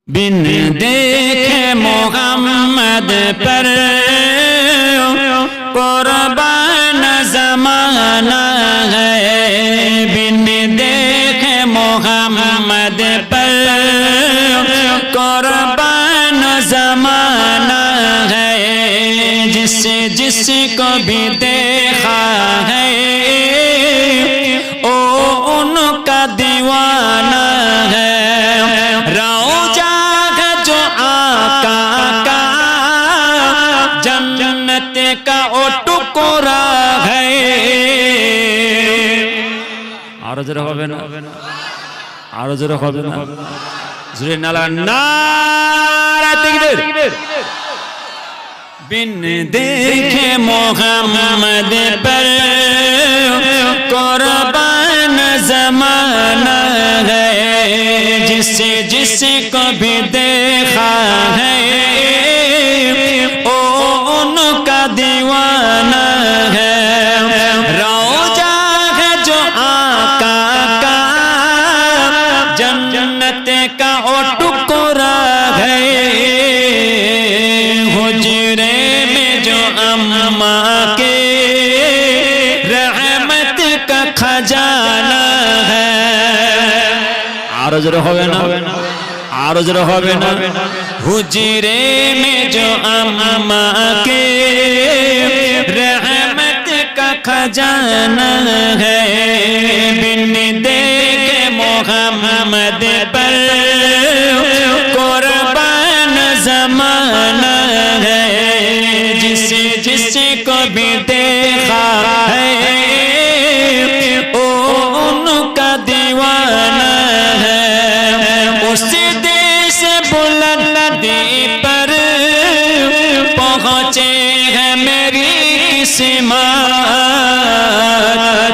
बिन देखे मोहम्मद पर कुर्बान ज़माना है। बिन देखे मोहम्मद पर कुर्बान ज़माना है। जिसको भी देखा है ओ उनका दीवाना है। रौजा है जो आका का जन्नत का ओ टुकड़ा है। आरो जरा होबे ना, आरो जरा होबे ना, जुरे नाला नारा तकबीर। बिन देखे मोहम्मद पर कुर्बान ज़माना है। जिसको भी देखा है ओ उनका दीवाना है। रौजा है जो आका का जन्नत का ओ टुकड़ा है। हुजरे में जो अम्मा के रहमत का खजाना है। आरो जरा होवे ना, आरो जरा होवे ना। हुजरे में जो अम्मा के रहमत का खजाना है। बिन देखे मोहम्मद पर कुर्बान ज़माना है। जिसको भी देखा है ओ उनका दीवाना है। उस देश बुलंदी पर पहुँचे है मेरी किस्मत।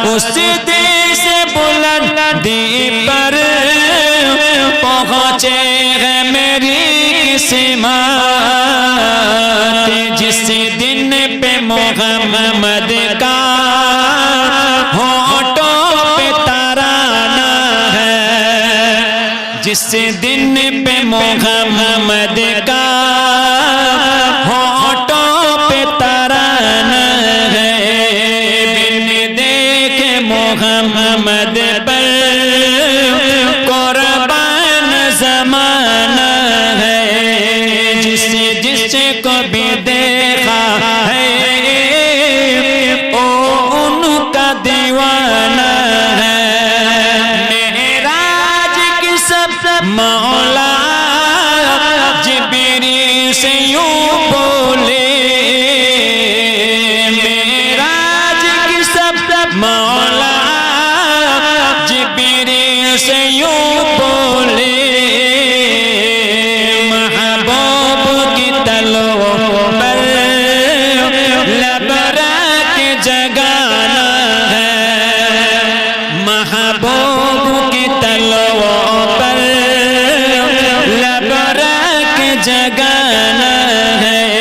उस देश बुलंदी पर पहुँचे है मेरी किस्मत। जिस दिन पे मोहम्मद का होठों पे तराना है। जिस दिन पे मोहम्मद का होठों पे तराना है। बिन देखे मोहम्मद पर कुर्बान ज़माना है। जिसको भी देखा है ओ उनका दीवाना है। मेराज की सब मौला जिब्रील से यूं बोले। मेराज की सब मौला जिब्रील से यूं बोले। महबूब की तलवों पर लबरक जगाना है। महबूब की तलवों पर लबरक जगाना है।